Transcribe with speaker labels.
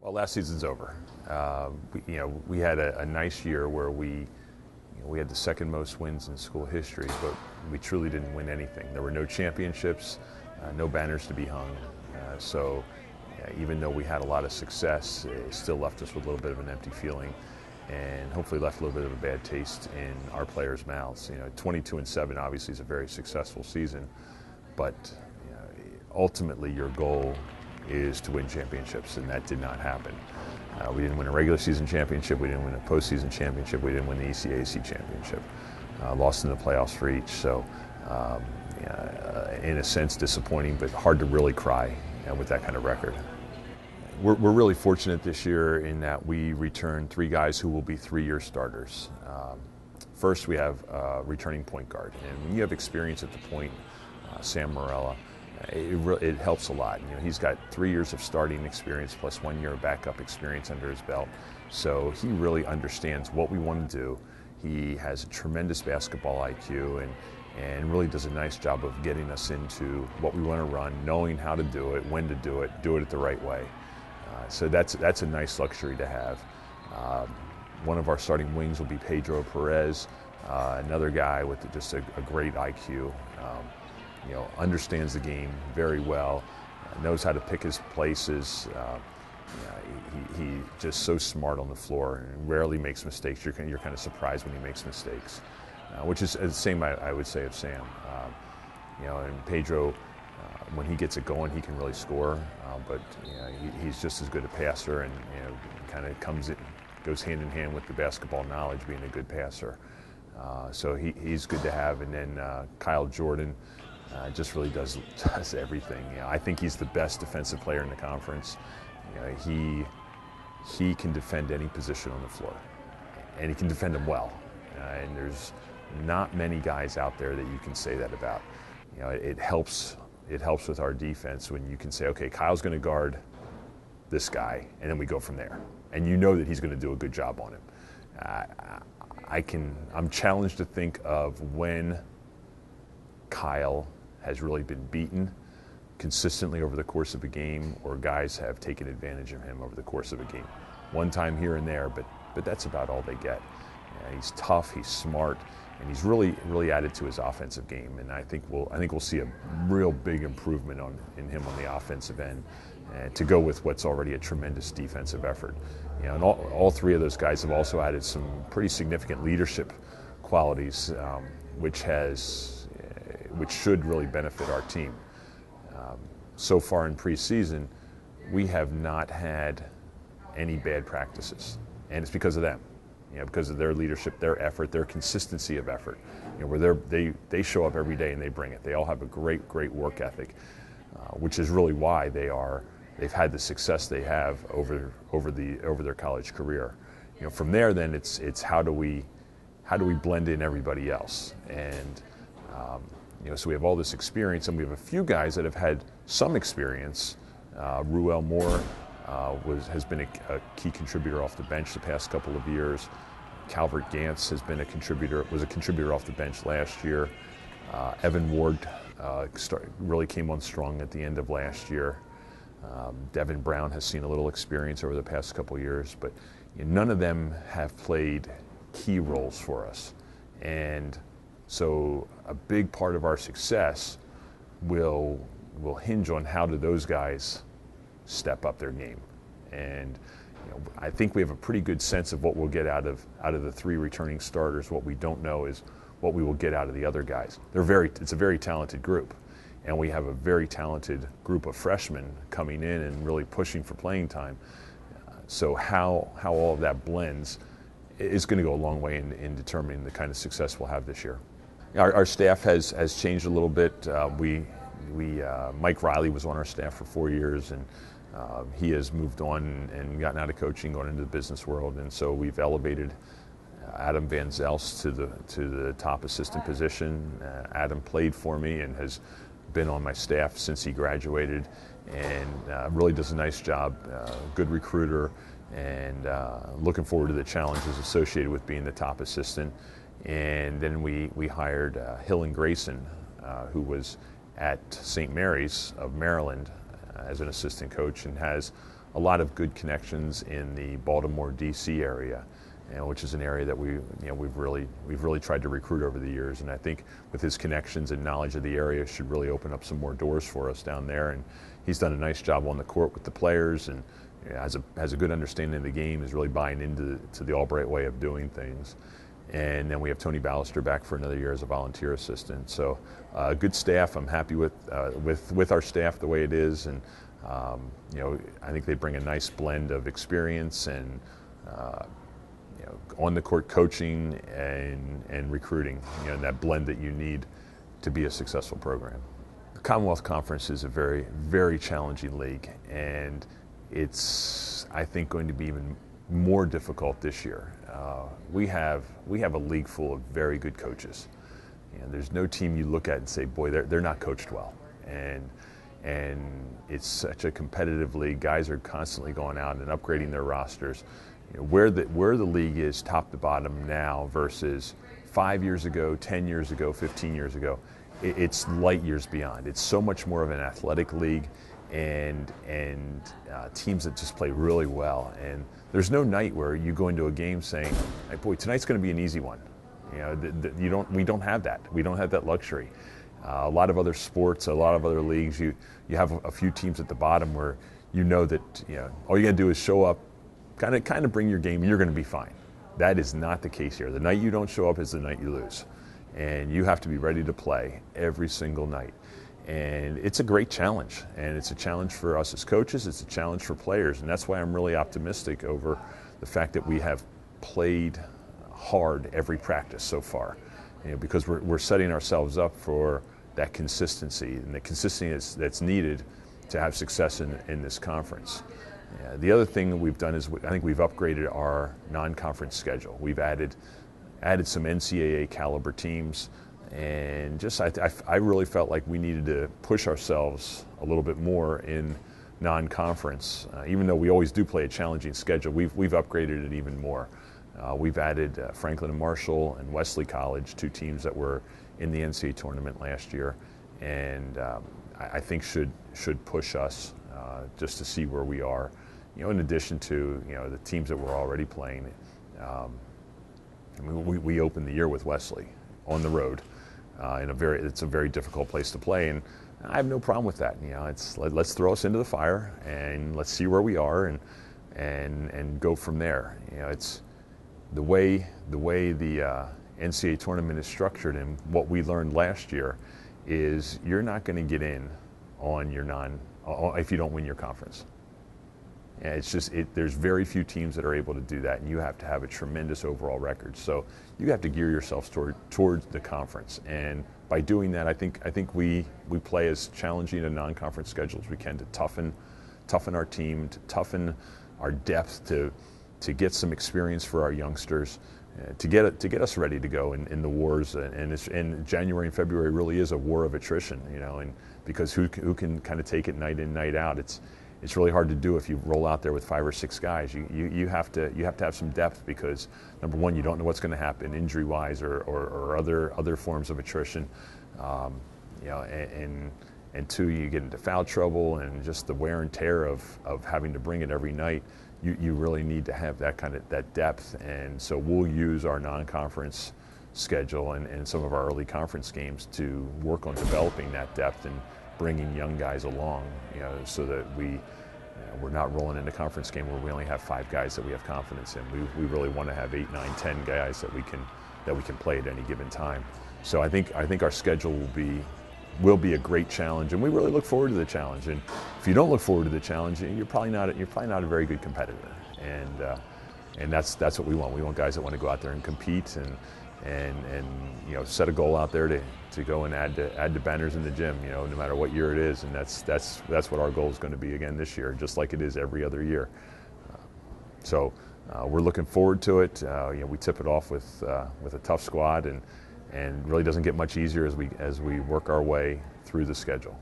Speaker 1: Well, last season's over. We had a nice year where we had the second most wins in school history, but we truly didn't win anything. There were no championships, no banners to be hung. Even though we had a lot of success, it still left us with a little bit of an empty feeling, and hopefully left a little bit of a bad taste in our players' mouths. 22-7 obviously is a very successful season, but ultimately your goal is to win championships, and that did not happen. We didn't win a regular season championship, we didn't win a postseason championship, we didn't win the ECAC championship. Lost in the playoffs for each, so in a sense disappointing, but hard to really cry with that kind of record. We're really fortunate this year in that we returned three guys who will be three-year starters. First, we have a returning point guard, and when you have experience at the point, Sam Morella, it helps a lot. He's got 3 years of starting experience plus 1 year of backup experience under his belt, so he really understands what we want to do. He has a tremendous basketball IQ and really does a nice job of getting us into what we want to run, knowing how to do it, when to do it the right way. So that's a nice luxury to have. One of our starting wings will be Pedro Perez, another guy with just a great IQ. Understands the game very well, knows how to pick his places. He just so smart on the floor and rarely makes mistakes. You're kind of surprised when he makes mistakes, which is the same I would say of Sam. And Pedro, when he gets it going, he can really score. But he's just as good a passer, and kind of goes hand in hand with the basketball knowledge, being a good passer. So he's good to have. And then Kyle Jordan just really does everything. I think he's the best defensive player in the conference. He can defend any position on the floor, and he can defend them well. And there's not many guys out there that you can say that about. It helps with our defense when you can say, okay, Kyle's going to guard this guy, and then we go from there. And you know that he's going to do a good job on him. I'm challenged to think of when Kyle has really been beaten consistently over the course of a game, or guys have taken advantage of him over the course of a game. One time here and there, but that's about all they get. He's tough, he's smart, and he's really added to his offensive game. And I think we'll see a real big improvement in him on the offensive end, to go with what's already a tremendous defensive effort. And all three of those guys have also added some pretty significant leadership qualities, which should really benefit our team. So far in preseason, we have not had any bad practices, and it's because of them. Because of their leadership, their effort, their consistency of effort. Where they show up every day and they bring it. They all have a great work ethic, which is really why they've had the success they have over their college career. From there, then it's how do we blend in everybody else, and so we have all this experience, and we have a few guys that have had some experience. Ruel Moore has been a key contributor off the bench the past couple of years. Calvert Gantz was a contributor off the bench last year. Evan Ward really came on strong at the end of last year. Devin Brown has seen a little experience over the past couple of years, but none of them have played key roles for us. And so a big part of our success will hinge on how do those guys step up their game. And I think we have a pretty good sense of what we'll get out of the three returning starters. What we don't know is what we will get out of the other guys. It's a very talented group, and we have a very talented group of freshmen coming in and really pushing for playing time. So how all of that blends is going to go a long way in determining the kind of success we'll have this year. Our staff has changed a little bit. Mike Riley was on our staff for 4 years, and he has moved on and gotten out of coaching, gone into the business world, and so we've elevated Adam Van Zelst to the top assistant position. Adam played for me and has been on my staff since he graduated, and really does a nice job. Good recruiter, and looking forward to the challenges associated with being the top assistant. And then we hired Hill and Grayson, who was at St. Mary's of Maryland as an assistant coach, and has a lot of good connections in the Baltimore, D.C. area, which is an area that we've really tried to recruit over the years. And I think with his connections and knowledge of the area, should really open up some more doors for us down there. And he's done a nice job on the court with the players, and has a good understanding of the game. Is really buying into the Albright way of doing things. And then we have Tony Ballister back for another year as a volunteer assistant. So good staff. I'm happy with our staff the way it is, and I think they bring a nice blend of experience and on the court coaching and recruiting. That blend that you need to be a successful program. The Commonwealth Conference is a very, very challenging league, and it's, I think, going to be even more difficult this year. We have a league full of very good coaches. There's no team you look at and say, boy, they're not coached well. And it's such a competitive league. Guys are constantly going out and upgrading their rosters. Where the league is top to bottom now versus 5 years ago, 10 years ago, 15 years ago, it's light years beyond. It's so much more of an athletic league, and teams that just play really well. And there's no night where you go into a game saying, hey, boy, tonight's going to be an easy one. We don't have that. We don't have that luxury. A lot of other sports, a lot of other leagues, you have a few teams at the bottom where that all you got to do is show up, kind of bring your game, and you're going to be fine. That is not the case here. The night you don't show up is the night you lose, and you have to be ready to play every single night. And it's a great challenge, and it's a challenge for us as coaches. It's a challenge for players, and that's why I'm really optimistic over the fact that we have played hard every practice so far, because we're setting ourselves up for that consistency, and the consistency that's needed to have success in this conference. The other thing that we've done is I think we've upgraded our non-conference schedule. We've added some NCAA caliber teams, and just I really felt like we needed to push ourselves a little bit more in non-conference. Even though we always do play a challenging schedule, we've upgraded it even more. We've added Franklin and Marshall and Wesley College, two teams that were in the NCAA tournament last year, and I think should push us just to see where we are. In addition to the teams that we're already playing. We opened the year with Wesley on the road. It's a very difficult place to play, and I have no problem with that. Let's throw us into the fire and let's see where we are and go from there. It's the way the NCAA tournament is structured, and what we learned last year is you're not going to get in on your if you don't win your conference. And it's just there's very few teams that are able to do that, and you have to have a tremendous overall record. So you have to gear yourselves towards the conference, and by doing that, I think we play as challenging a non-conference schedule as we can to toughen our team, to toughen our depth, to get some experience for our youngsters, to get us ready to go in the wars. And January and February really is a war of attrition, and because who can kind of take it night in, night out. It's really hard to do if you roll out there with 5 or 6 guys. You have to have some depth, because number one, you don't know what's going to happen injury-wise or other forms of attrition, and two, you get into foul trouble and just the wear and tear of having to bring it every night. You really need to have that depth, and so we'll use our non-conference schedule and some of our early conference games to work on developing that depth and bringing young guys along, so that we're not rolling into conference game where we only have 5 guys that we have confidence in. We really want to have 8, 9, 10 guys that we can play at any given time. So I think our schedule will be a great challenge, and we really look forward to the challenge. And if you don't look forward to the challenge, you're probably not a very good competitor. And that's what we want. We want guys that want to go out there and compete and set a goal out there to go and add the banners in the gym, no matter what year it is. And that's what our goal is going to be again this year, just like it is every other year. So we're looking forward to it. We tip it off with a tough squad, and really doesn't get much easier as we work our way through the schedule.